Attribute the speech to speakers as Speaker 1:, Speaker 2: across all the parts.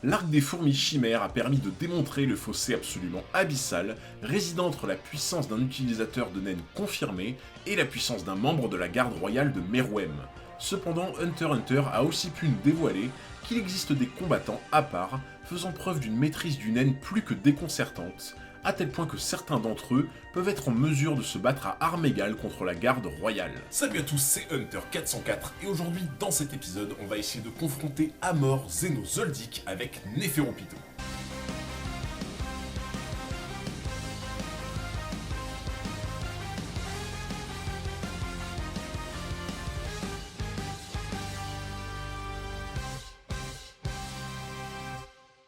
Speaker 1: L'arc des fourmis chimères a permis de démontrer le fossé absolument abyssal résidant entre la puissance d'un utilisateur de naines confirmé et la puissance d'un membre de la garde royale de Meruem. Cependant, Hunter x Hunter a aussi pu nous dévoiler qu'il existe des combattants à part, faisant preuve d'une maîtrise du naine plus que déconcertante, à tel point que certains d'entre eux peuvent être en mesure de se battre à armes égales contre la garde royale. Salut à tous, c'est Hunter404 et aujourd'hui dans cet épisode on va essayer de confronter à mort Zeno Zoldyck avec Néferopito.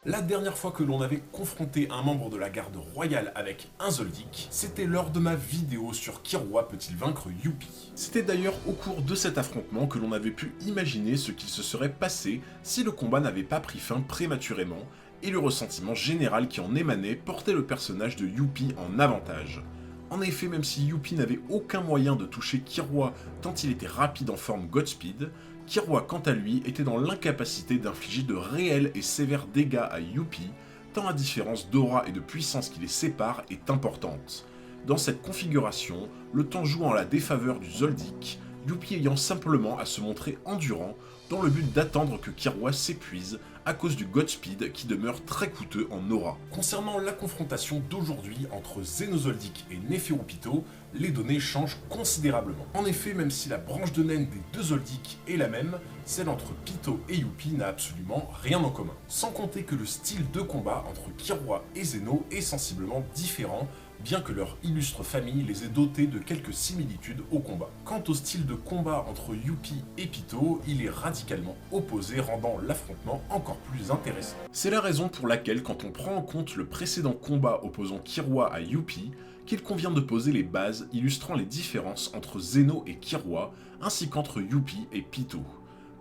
Speaker 1: La dernière fois que l'on avait confronté un membre de la garde royale avec un Zoldyck, c'était lors de ma vidéo sur qui roi peut-il vaincre Youpi. C'était d'ailleurs au cours de cet affrontement que l'on avait pu imaginer ce qu'il se serait passé si le combat n'avait pas pris fin prématurément, et le ressentiment général qui en émanait portait le personnage de Youpi en avantage. En effet, même si Youpi n'avait aucun moyen de toucher Killua tant il était rapide en forme Godspeed, Killua quant à lui était dans l'incapacité d'infliger de réels et sévères dégâts à Youpi, tant la différence d'aura et de puissance qui les sépare est importante. Dans cette configuration, le temps joue en la défaveur du Zoldyck, Youpi ayant simplement à se montrer endurant dans le but d'attendre que Killua s'épuise à cause du Godspeed qui demeure très coûteux en aura. Concernant la confrontation d'aujourd'hui entre Zeno Zoldyck et Néferopito, les données changent considérablement. En effet, même si la branche de naine des deux Zoldyck est la même, celle entre Pito et Youpi n'a absolument rien en commun. Sans compter que le style de combat entre Killua et Zeno est sensiblement différent, bien que leur illustre famille les ait dotés de quelques similitudes au combat. Quant au style de combat entre Youpi et Pito, il est radicalement opposé, rendant l'affrontement encore plus intéressant. C'est la raison pour laquelle, quand on prend en compte le précédent combat opposant Killua à Youpi, qu'il convient de poser les bases illustrant les différences entre Zeno et Killua, ainsi qu'entre Youpi et Pito.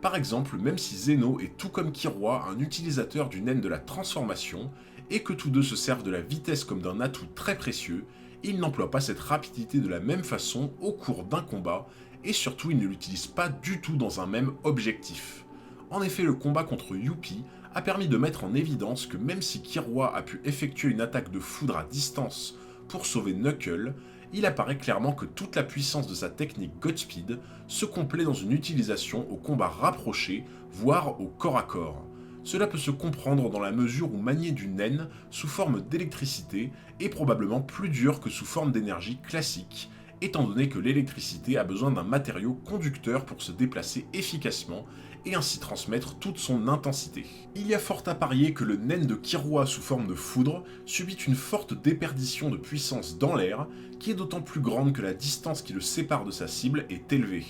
Speaker 1: Par exemple, même si Zeno est tout comme Killua un utilisateur du naine de la transformation, et que tous deux se servent de la vitesse comme d'un atout très précieux, ils n'emploient pas cette rapidité de la même façon au cours d'un combat, et surtout ils ne l'utilisent pas du tout dans un même objectif. En effet, le combat contre Youpi a permis de mettre en évidence que même si Killua a pu effectuer une attaque de foudre à distance pour sauver Knuckle, il apparaît clairement que toute la puissance de sa technique Godspeed se complaît dans une utilisation au combat rapproché, voire au corps à corps. Cela peut se comprendre dans la mesure où manier du naine sous forme d'électricité est probablement plus dur que sous forme d'énergie classique, étant donné que l'électricité a besoin d'un matériau conducteur pour se déplacer efficacement et ainsi transmettre toute son intensité. Il y a fort à parier que le naine de Killua sous forme de foudre subit une forte déperdition de puissance dans l'air, qui est d'autant plus grande que la distance qui le sépare de sa cible est élevée.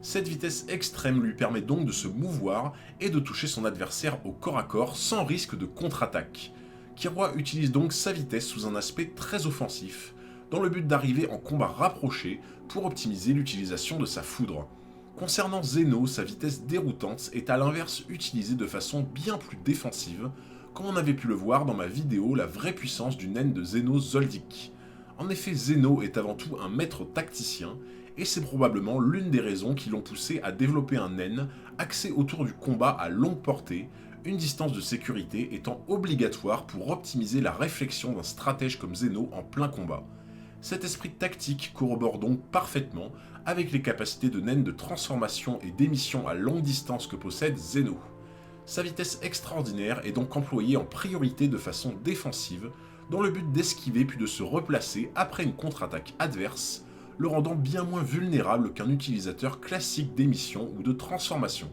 Speaker 1: Cette vitesse extrême lui permet donc de se mouvoir et de toucher son adversaire au corps à corps sans risque de contre-attaque. Killua utilise donc sa vitesse sous un aspect très offensif, dans le but d'arriver en combat rapproché pour optimiser l'utilisation de sa foudre. Concernant Zeno, sa vitesse déroutante est à l'inverse utilisée de façon bien plus défensive, comme on avait pu le voir dans ma vidéo La vraie puissance du naine de Zeno Zoldyck. En effet, Zeno est avant tout un maître tacticien, et c'est probablement l'une des raisons qui l'ont poussé à développer un naine axé autour du combat à longue portée, une distance de sécurité étant obligatoire pour optimiser la réflexion d'un stratège comme Zeno en plein combat. Cet esprit tactique corrobore donc parfaitement avec les capacités de naine de transformation et d'émission à longue distance que possède Zeno. Sa vitesse extraordinaire est donc employée en priorité de façon défensive, dans le but d'esquiver puis de se replacer après une contre-attaque adverse, le rendant bien moins vulnérable qu'un utilisateur classique d'émission ou de transformation.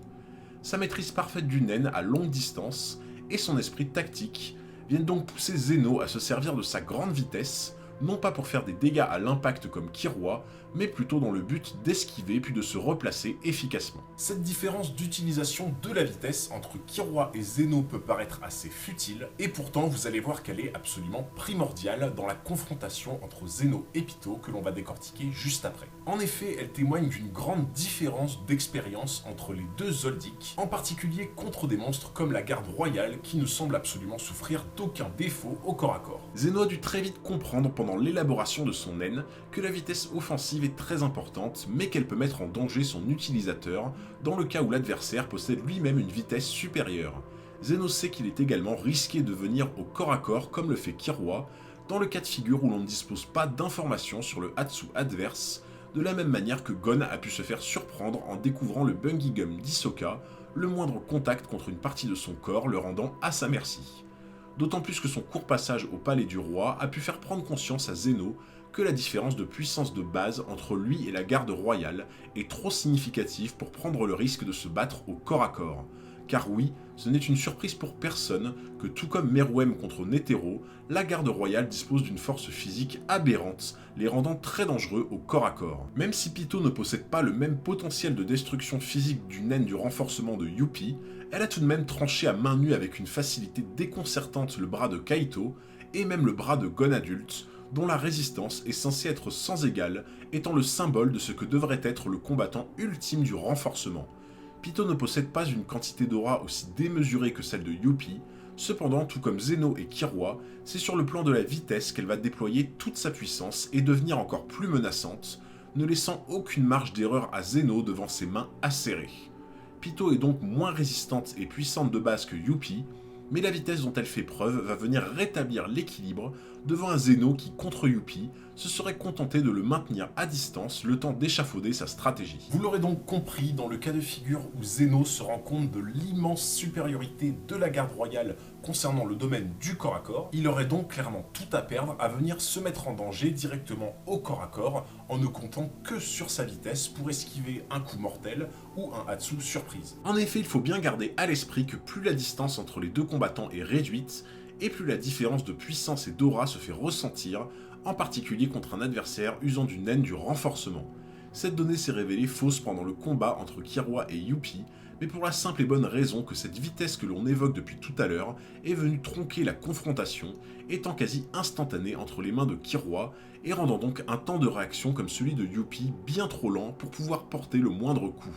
Speaker 1: Sa maîtrise parfaite du naine à longue distance et son esprit tactique viennent donc pousser Zeno à se servir de sa grande vitesse, non pas pour faire des dégâts à l'impact comme Killua, mais plutôt dans le but d'esquiver puis de se replacer efficacement. Cette différence d'utilisation de la vitesse entre Killua et Zeno peut paraître assez futile, et pourtant vous allez voir qu'elle est absolument primordiale dans la confrontation entre Zeno et Pito que l'on va décortiquer juste après. En effet, elle témoigne d'une grande différence d'expérience entre les deux Zoldyck, en particulier contre des monstres comme la garde royale qui ne semble absolument souffrir d'aucun défaut au corps à corps. Zeno a dû très vite comprendre pendant l'élaboration de son naine que la vitesse offensive est très importante, mais qu'elle peut mettre en danger son utilisateur dans le cas où l'adversaire possède lui-même une vitesse supérieure. Zeno sait qu'il est également risqué de venir au corps à corps comme le fait Killua, dans le cas de figure où l'on ne dispose pas d'informations sur le Hatsu adverse, de la même manière que Gon a pu se faire surprendre en découvrant le Bungy Gum d'Hisoka, le moindre contact contre une partie de son corps le rendant à sa merci. D'autant plus que son court passage au palais du roi a pu faire prendre conscience à Zeno que la différence de puissance de base entre lui et la garde royale est trop significative pour prendre le risque de se battre au corps à corps. Car oui, ce n'est une surprise pour personne que tout comme Meruem contre Netero, la garde royale dispose d'une force physique aberrante, les rendant très dangereux au corps à corps. Même si Pitou ne possède pas le même potentiel de destruction physique du naine du renforcement de Youpi, elle a tout de même tranché à main nue avec une facilité déconcertante le bras de Kaito, et même le bras de Gon adulte, dont la résistance est censée être sans égale, étant le symbole de ce que devrait être le combattant ultime du renforcement. Pitou ne possède pas une quantité d'aura aussi démesurée que celle de Youpi, cependant, tout comme Zeno et Killua, c'est sur le plan de la vitesse qu'elle va déployer toute sa puissance et devenir encore plus menaçante, ne laissant aucune marge d'erreur à Zeno devant ses mains acérées. Pitou est donc moins résistante et puissante de base que Youpi, mais la vitesse dont elle fait preuve va venir rétablir l'équilibre devant un Zeno qui, contre Youpi, se serait contenté de le maintenir à distance le temps d'échafauder sa stratégie. Vous l'aurez donc compris, dans le cas de figure où Zeno se rend compte de l'immense supériorité de la garde royale concernant le domaine du corps à corps, il aurait donc clairement tout à perdre à venir se mettre en danger directement au corps à corps en ne comptant que sur sa vitesse pour esquiver un coup mortel ou un Hatsu surprise. En effet, il faut bien garder à l'esprit que plus la distance entre les deux combattants est réduite, et plus la différence de puissance et d'aura se fait ressentir, en particulier contre un adversaire usant du naine du renforcement. Cette donnée s'est révélée fausse pendant le combat entre Killua et Youpi, mais pour la simple et bonne raison que cette vitesse que l'on évoque depuis tout à l'heure est venue tronquer la confrontation, étant quasi instantanée entre les mains de Killua, et rendant donc un temps de réaction comme celui de Youpi bien trop lent pour pouvoir porter le moindre coup.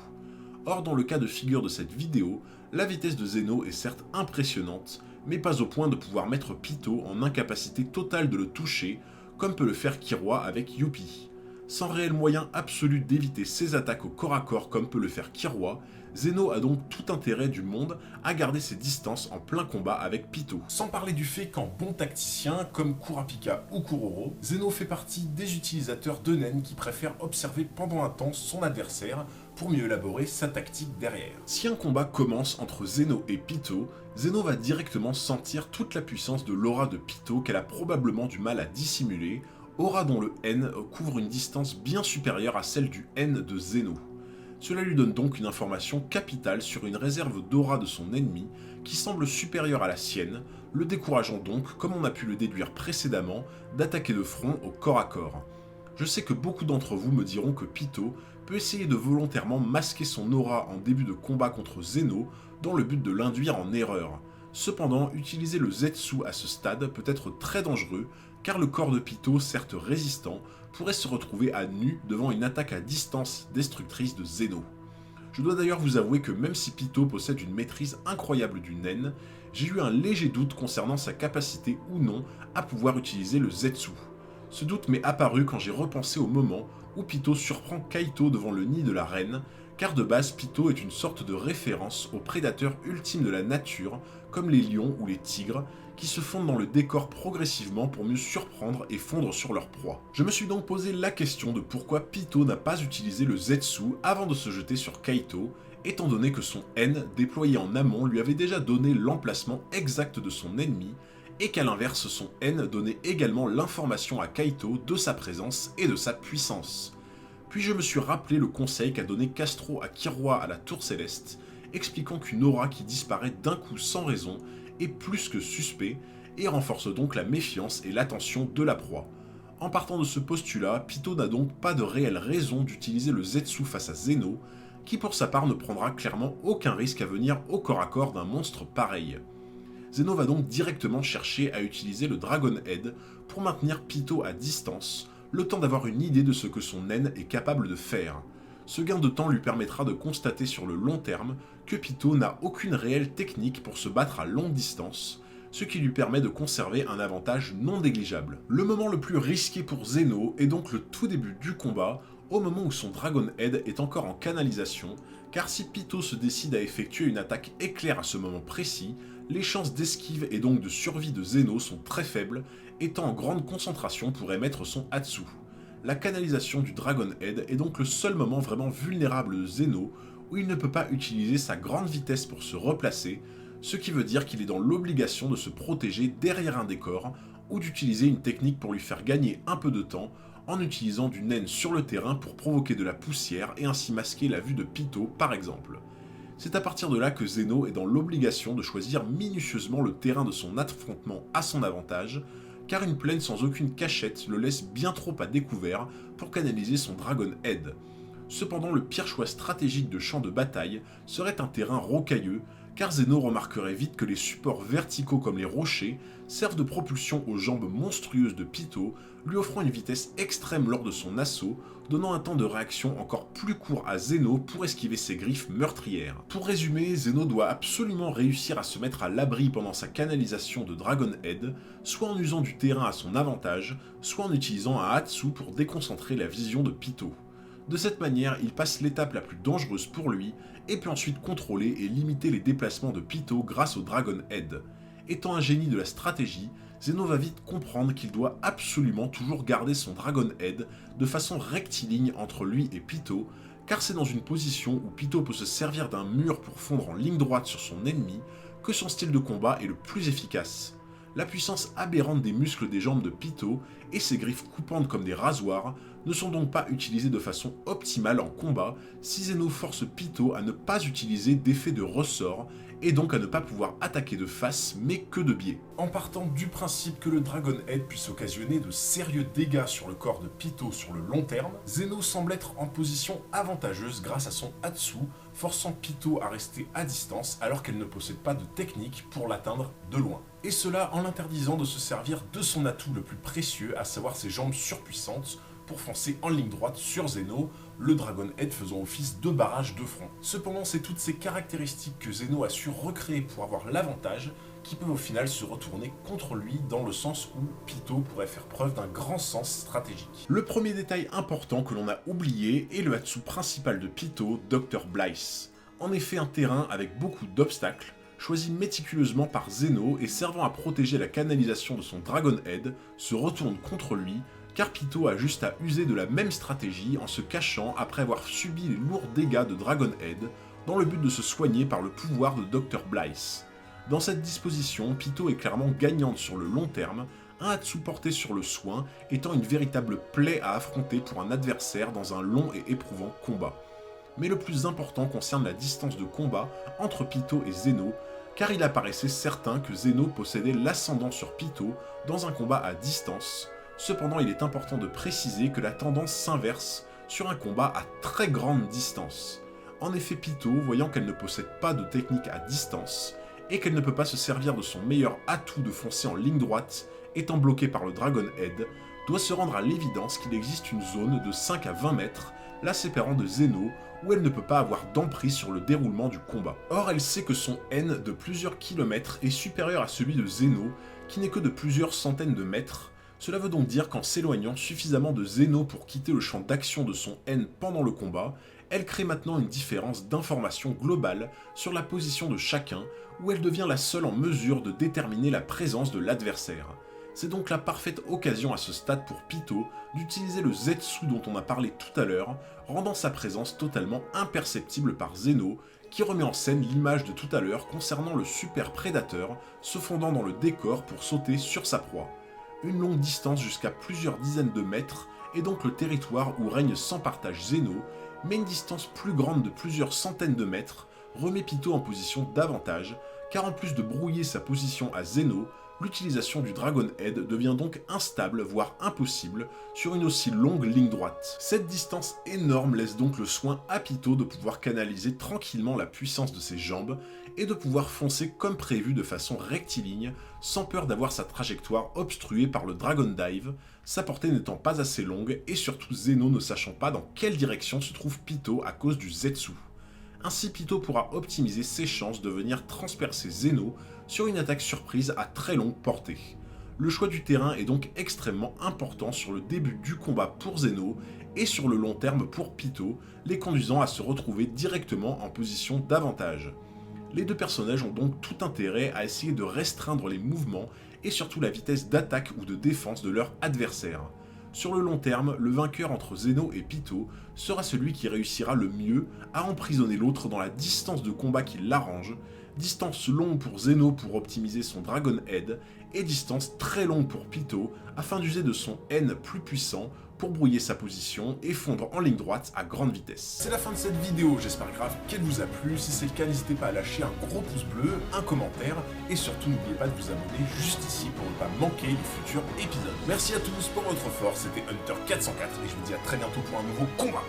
Speaker 1: Or, dans le cas de figure de cette vidéo, la vitesse de Zeno est certes impressionnante, mais pas au point de pouvoir mettre Pitou en incapacité totale de le toucher, comme peut le faire Killua avec Youpi. Sans réel moyen absolu d'éviter ses attaques au corps à corps comme peut le faire Killua, Zeno a donc tout intérêt du monde à garder ses distances en plein combat avec Pitou. Sans parler du fait qu'en bon tacticien, comme Kurapika ou Kuroro, Zeno fait partie des utilisateurs de Nen qui préfèrent observer pendant un temps son adversaire pour mieux élaborer sa tactique derrière. Si un combat commence entre Zeno et Pitou, Zeno va directement sentir toute la puissance de l'aura de Pitou qu'elle a probablement du mal à dissimuler, aura dont le N couvre une distance bien supérieure à celle du N de Zeno. Cela lui donne donc une information capitale sur une réserve d'aura de son ennemi qui semble supérieure à la sienne, le décourageant donc, comme on a pu le déduire précédemment, d'attaquer de front au corps à corps. Je sais que beaucoup d'entre vous me diront que Pitou peut essayer de volontairement masquer son aura en début de combat contre Zeno dans le but de l'induire en erreur. Cependant, utiliser le Zetsu à ce stade peut être très dangereux, car le corps de Pitou, certes résistant, pourrait se retrouver à nu devant une attaque à distance destructrice de Zeno. Je dois d'ailleurs vous avouer que même si Pitou possède une maîtrise incroyable du Nen, j'ai eu un léger doute concernant sa capacité ou non à pouvoir utiliser le Zetsu. Ce doute m'est apparu quand j'ai repensé au moment où Pitou surprend Kaito devant le nid de la reine, car de base Pitou est une sorte de référence aux prédateurs ultimes de la nature, comme les lions ou les tigres, qui se fondent dans le décor progressivement pour mieux surprendre et fondre sur leur proie. Je me suis donc posé la question de pourquoi Pitou n'a pas utilisé le Zetsu avant de se jeter sur Kaito, étant donné que son N déployé en amont lui avait déjà donné l'emplacement exact de son ennemi, et qu'à l'inverse son N donnait également l'information à Kaito de sa présence et de sa puissance. Puis je me suis rappelé le conseil qu'a donné Castro à Killua à la Tour Céleste, expliquant qu'une aura qui disparaît d'un coup sans raison est plus que suspect et renforce donc la méfiance et l'attention de la proie. En partant de ce postulat, Pitou n'a donc pas de réelle raison d'utiliser le Zetsu face à Zeno, qui pour sa part ne prendra clairement aucun risque à venir au corps à corps d'un monstre pareil. Zeno va donc directement chercher à utiliser le Dragon Head pour maintenir Pitou à distance, le temps d'avoir une idée de ce que son naine est capable de faire. Ce gain de temps lui permettra de constater sur le long terme que Pitou n'a aucune réelle technique pour se battre à longue distance, ce qui lui permet de conserver un avantage non négligeable. Le moment le plus risqué pour Zeno est donc le tout début du combat, au moment où son Dragon Head est encore en canalisation, car si Pitou se décide à effectuer une attaque éclair à ce moment précis, les chances d'esquive et donc de survie de Zeno sont très faibles, étant en grande concentration pour émettre son Hatsu. La canalisation du Dragon Head est donc le seul moment vraiment vulnérable de Zeno où il ne peut pas utiliser sa grande vitesse pour se replacer, ce qui veut dire qu'il est dans l'obligation de se protéger derrière un décor ou d'utiliser une technique pour lui faire gagner un peu de temps en utilisant du naine sur le terrain pour provoquer de la poussière et ainsi masquer la vue de Pitou par exemple. C'est à partir de là que Zeno est dans l'obligation de choisir minutieusement le terrain de son affrontement à son avantage, car une plaine sans aucune cachette le laisse bien trop à découvert pour canaliser son Dragon Head. Cependant, le pire choix stratégique de champ de bataille serait un terrain rocailleux, car Zeno remarquerait vite que les supports verticaux comme les rochers servent de propulsion aux jambes monstrueuses de Pitou, lui offrant une vitesse extrême lors de son assaut, donnant un temps de réaction encore plus court à Zeno pour esquiver ses griffes meurtrières. Pour résumer, Zeno doit absolument réussir à se mettre à l'abri pendant sa canalisation de Dragon Head, soit en usant du terrain à son avantage, soit en utilisant un Hatsu pour déconcentrer la vision de Pitou. De cette manière, il passe l'étape la plus dangereuse pour lui, et peut ensuite contrôler et limiter les déplacements de Pitou grâce au Dragon Head. Étant un génie de la stratégie, Zeno va vite comprendre qu'il doit absolument toujours garder son Dragon Head de façon rectiligne entre lui et Pitou, car c'est dans une position où Pitou peut se servir d'un mur pour fondre en ligne droite sur son ennemi que son style de combat est le plus efficace. La puissance aberrante des muscles des jambes de Pitou et ses griffes coupantes comme des rasoirs ne sont donc pas utilisées de façon optimale en combat si Zeno force Pitou à ne pas utiliser d'effet de ressort et donc à ne pas pouvoir attaquer de face mais que de biais. En partant du principe que le Dragon Head puisse occasionner de sérieux dégâts sur le corps de Pitou sur le long terme, Zeno semble être en position avantageuse grâce à son Hatsu, forçant Pitou à rester à distance alors qu'elle ne possède pas de technique pour l'atteindre de loin. Et cela en l'interdisant de se servir de son atout le plus précieux, à savoir ses jambes surpuissantes, pour foncer en ligne droite sur Zeno, le Dragon Head faisant office de barrage de front. Cependant, c'est toutes ces caractéristiques que Zeno a su recréer pour avoir l'avantage qui peuvent au final se retourner contre lui dans le sens où Pitou pourrait faire preuve d'un grand sens stratégique. Le premier détail important que l'on a oublié est le Hatsu principal de Pitou, Dr. Blythe. En effet, un terrain avec beaucoup d'obstacles, choisi méticuleusement par Zeno et servant à protéger la canalisation de son Dragon Head, se retourne contre lui, car Pitou a juste à user de la même stratégie en se cachant après avoir subi les lourds dégâts de Dragon Head, dans le but de se soigner par le pouvoir de Dr. Blythe. Dans cette disposition, Pitou est clairement gagnante sur le long terme, un Hatsu porté sur le soin étant une véritable plaie à affronter pour un adversaire dans un long et éprouvant combat. Mais le plus important concerne la distance de combat entre Pitou et Zeno, car il apparaissait certain que Zeno possédait l'ascendant sur Pitou dans un combat à distance. Cependant, il est important de préciser que la tendance s'inverse sur un combat à très grande distance. En effet, Pitou, voyant qu'elle ne possède pas de technique à distance, et qu'elle ne peut pas se servir de son meilleur atout de foncer en ligne droite, étant bloquée par le Dragon Head, doit se rendre à l'évidence qu'il existe une zone de 5 à 20 mètres, la séparant de Zeno, où elle ne peut pas avoir d'emprise sur le déroulement du combat. Or, elle sait que son N de plusieurs kilomètres est supérieur à celui de Zeno, qui n'est que de plusieurs centaines de mètres. Cela veut donc dire qu'en s'éloignant suffisamment de Zeno pour quitter le champ d'action de son N pendant le combat, elle crée maintenant une différence d'information globale sur la position de chacun, où elle devient la seule en mesure de déterminer la présence de l'adversaire. C'est donc la parfaite occasion à ce stade pour Pitou d'utiliser le Zetsu dont on a parlé tout à l'heure, rendant sa présence totalement imperceptible par Zeno, qui remet en scène l'image de tout à l'heure concernant le super prédateur se fondant dans le décor pour sauter sur sa proie. Une longue distance jusqu'à plusieurs dizaines de mètres est donc le territoire où règne sans partage Zeno, mais une distance plus grande de plusieurs centaines de mètres remet Pitou en position d'avantage, car en plus de brouiller sa position à Zeno, l'utilisation du Dragon Head devient donc instable, voire impossible, sur une aussi longue ligne droite. Cette distance énorme laisse donc le soin à Pitou de pouvoir canaliser tranquillement la puissance de ses jambes et de pouvoir foncer comme prévu de façon rectiligne, sans peur d'avoir sa trajectoire obstruée par le Dragon Dive, sa portée n'étant pas assez longue et surtout Zeno ne sachant pas dans quelle direction se trouve Pitou à cause du Zetsu. Ainsi Pitou pourra optimiser ses chances de venir transpercer Zeno sur une attaque surprise à très longue portée. Le choix du terrain est donc extrêmement important sur le début du combat pour Zeno et sur le long terme pour Pyto, les conduisant à se retrouver directement en position d'avantage. Les deux personnages ont donc tout intérêt à essayer de restreindre les mouvements et surtout la vitesse d'attaque ou de défense de leur adversaire. Sur le long terme, le vainqueur entre Zeno et Pyto sera celui qui réussira le mieux à emprisonner l'autre dans la distance de combat qui l'arrange, distance longue pour Zeno pour optimiser son Dragon Head, et distance très longue pour Pyto afin d'user de son N plus puissant pour brouiller sa position et fondre en ligne droite à grande vitesse. C'est la fin de cette vidéo, j'espère grave qu'elle vous a plu. Si c'est le cas, n'hésitez pas à lâcher un gros pouce bleu, un commentaire, et surtout n'oubliez pas de vous abonner juste ici pour ne pas manquer les futurs épisodes. Merci à tous pour votre force, c'était Hunter404 et je vous dis à très bientôt pour un nouveau combat.